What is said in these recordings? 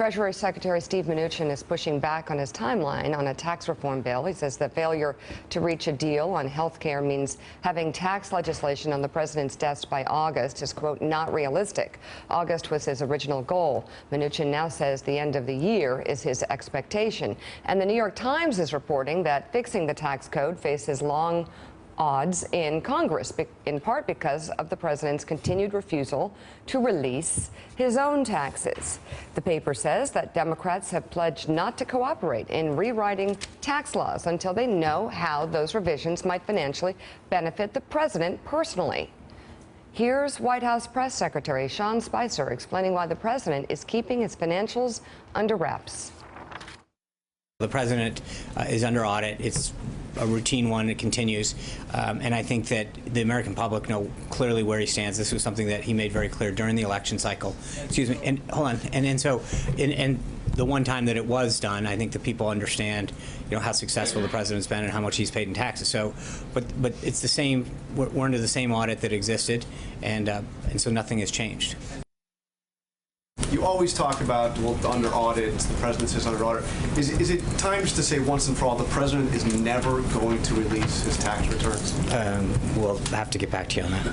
Treasury Secretary Steve Mnuchin is pushing back on his timeline on a tax reform bill. He says the failure to reach a deal on health care means having tax legislation on the president's desk by August is, quote, not realistic. August was his original goal. Mnuchin now says the end of the year is his expectation. And the New York Times is reporting that fixing the tax code faces long odds in Congress, in part because of the president's continued refusal to release his own taxes. The paper says that Democrats have pledged not to cooperate in rewriting tax laws until they know how those revisions might financially benefit the president personally. Here's White House Press Secretary Sean Spicer explaining why the president is keeping his financials under wraps. The president is under audit. It's a routine one. It continues. And I think that the American public know clearly where he stands. This was something that he made very clear during the election cycle. Excuse me. And hold on. And so the one time that it was done, I think the people understand, how successful the president's been and how much he's paid in taxes. So, but it's the same. We're under the same audit that existed, and so nothing has changed. You always talk about, well, under audit, the president says under audit. Is it time just to say once and for all, the president is never going to release his tax returns? We'll have to get back to you on that.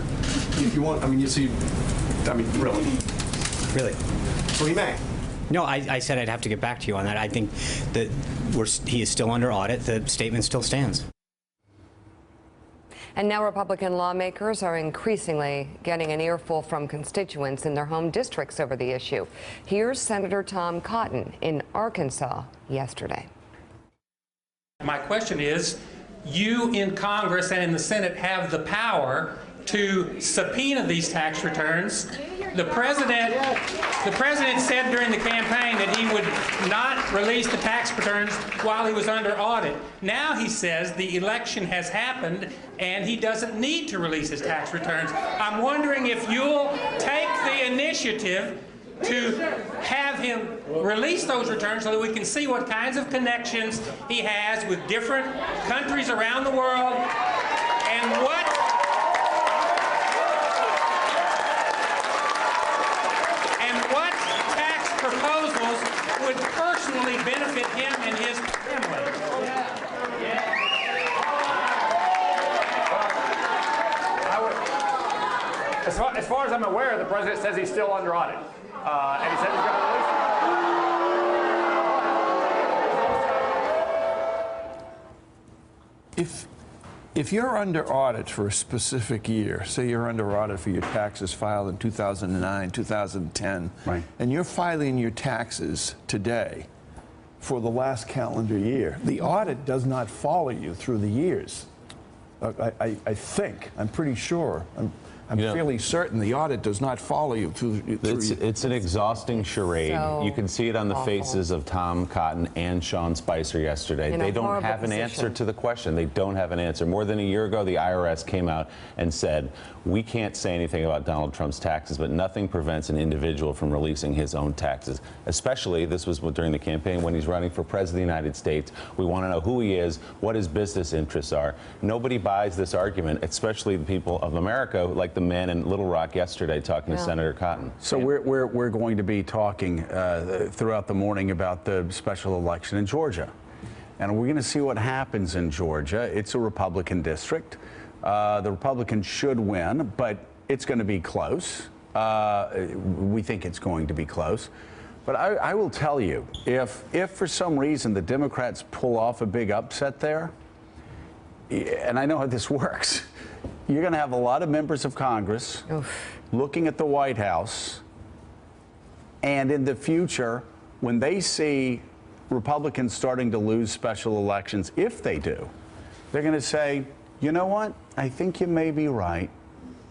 You want, really? Really? So he may. No, I said I'd have to get back to you on that. I think that he is still under audit. The statement still stands. And now Republican lawmakers are increasingly getting an earful from constituents in their home districts over the issue. Here's Senator Tom Cotton in Arkansas yesterday. My question is, you in Congress and in the Senate have the power to subpoena these tax returns. The president said during the campaign that he would not release the tax returns while he was under audit. Now he says the election has happened and he doesn't need to release his tax returns. I'm wondering if you'll take the initiative to have him release those returns so that we can see what kinds of connections he has with different countries around the world and what tax proposals would personally benefit him and his family. As far as I'm aware, the president says he's still under audit, and he said he's going to release it. If you're under audit for a specific year, say you're under audit for your taxes filed in 2009, 2010, right, and you're filing your taxes today for the last calendar year, the audit does not follow you through the years. I think, I'm pretty sure, I'm fairly certain the audit does not follow you through it's an exhausting charade. So you can see it on the faces of Tom Cotton and Sean Spicer yesterday. They don't have an answer to the question. They don't have an answer. More than a year ago, the IRS came out and said, we can't say anything about Donald Trump's taxes, but nothing prevents an individual from releasing his own taxes. Especially, this was during the campaign when he's running for president of the United States. We want to know who he is, what his business interests are. Nobody buys this argument, especially the people of America, like the man in Little Rock yesterday talking to Senator Cotton. So we're going to be talking throughout the morning about the special election in Georgia. And we're going to see what happens in Georgia. It's a Republican district. The Republicans should win, but it's going to be close. We think it's going to be close. But I will tell you, if for some reason the Democrats pull off a big upset there, and I know how this works, you're going to have a lot of members of Congress looking at the White House, and in the future, when they see Republicans starting to lose special elections, if they do, they're going to say, you know what, I think you may be right.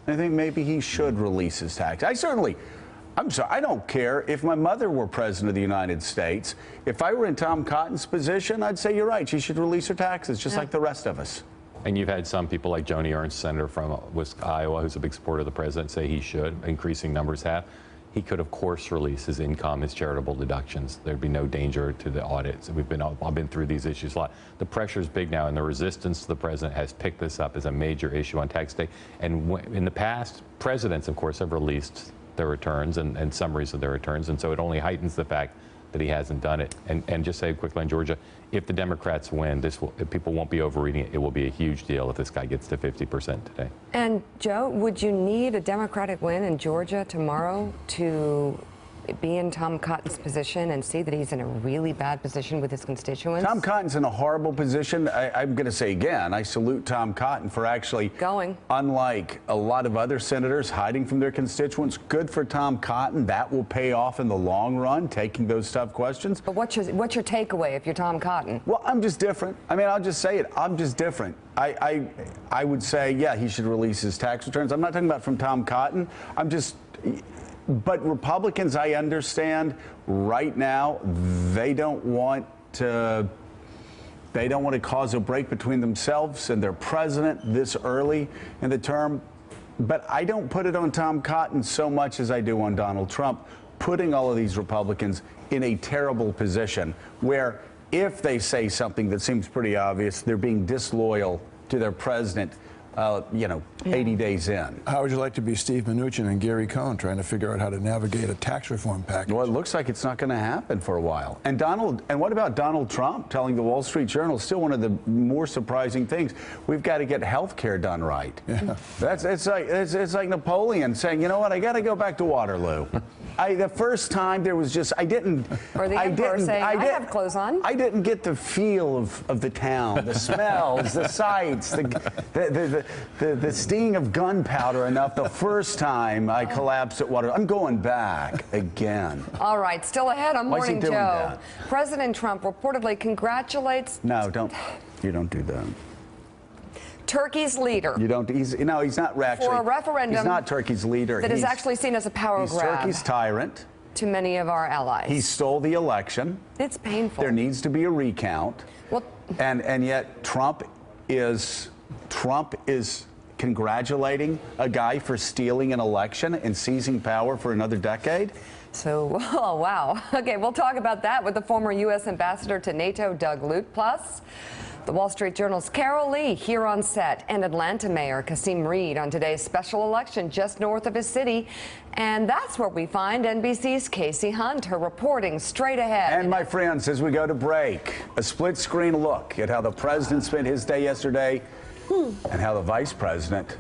I think maybe he should release his tax. I'm sorry, I don't care if my mother were president of the United States. If I were in Tom Cotton's position, I'd say, you're right, she should release her taxes, just like the rest of us. And you've had some people like Joni Ernst, senator from Iowa, who's a big supporter of the president, say he should. Increasing numbers have. He could, of course, release his income, his charitable deductions. There'd be no danger to the audits. I've been through these issues a lot. The pressure is big now, and the resistance to the president has picked this up as a major issue on tax day. And in the past, presidents, of course, have released their returns and summaries of their returns, and so it only heightens the fact that he hasn't done it. And just say quickly on Georgia, if the Democrats win, people won't be overreading it. It will be a huge deal if this guy gets to 50% today. And Joe, would you need a Democratic win in Georgia tomorrow to be in Tom Cotton's position and see that he's in a really bad position with his constituents? Tom Cotton's in a horrible position. I'm going to say again, I salute Tom Cotton for actually going. Unlike a lot of other senators hiding from their constituents, good for Tom Cotton. That will pay off in the long run, taking those tough questions. But what's your takeaway if you're Tom Cotton? Well, I'm just different. I mean, I'll just say it. I'm just different. I would say, yeah, he should release his tax returns. I'm not talking about from Tom Cotton. But Republicans, I understand, right now, they don't want to cause a break between themselves and their president this early in the term. But I don't put it on Tom Cotton so much as I do on Donald Trump, putting all of these Republicans in a terrible position where if they say something that seems pretty obvious, they're being disloyal to their president. 80 days in. How would you like to be Steve Mnuchin and Gary Cohn trying to figure out how to navigate a tax reform package? Well, it looks like it's not going to happen for a while. And what about Donald Trump telling the Wall Street Journal, still one of the more surprising things, we've got to get health care done right. Yeah. It's like Napoleon saying, you know what, I got to go back to Waterloo. The first time there was just, Or the emperor saying, I have clothes on. I didn't get the feel of the town, the smells, the sights, the sting of gunpowder enough the first time I collapsed at Waterloo. I'm going back again. All right, still ahead on Morning Joe. That? President Trump reportedly congratulates... No, you don't do that. Turkey's leader. You don't. He's not actually. For a referendum. He's not Turkey's leader. That is actually seen as a power grab. Turkey's tyrant. To many of our allies. He stole the election. It's painful. There needs to be a recount. Well, and yet Trump is congratulating a guy for stealing an election and seizing power for another decade. So, oh, wow. Okay, we'll talk about that with the former U.S. ambassador to NATO, Doug Lute. Plus, the Wall Street Journal's Carol Lee here on set, and Atlanta Mayor Kasim Reed on today's special election just north of his city. And that's where we find NBC's Casey Hunt, her reporting straight ahead. And my friends, as we go to break, a split-screen look at how the president spent his day yesterday and how the vice president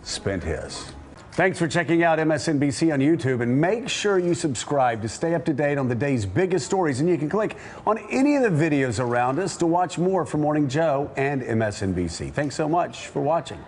spent his. Thanks for checking out MSNBC on YouTube, and make sure you subscribe to stay up to date on the day's biggest stories. And you can click on any of the videos around us to watch more from Morning Joe and MSNBC. Thanks so much for watching.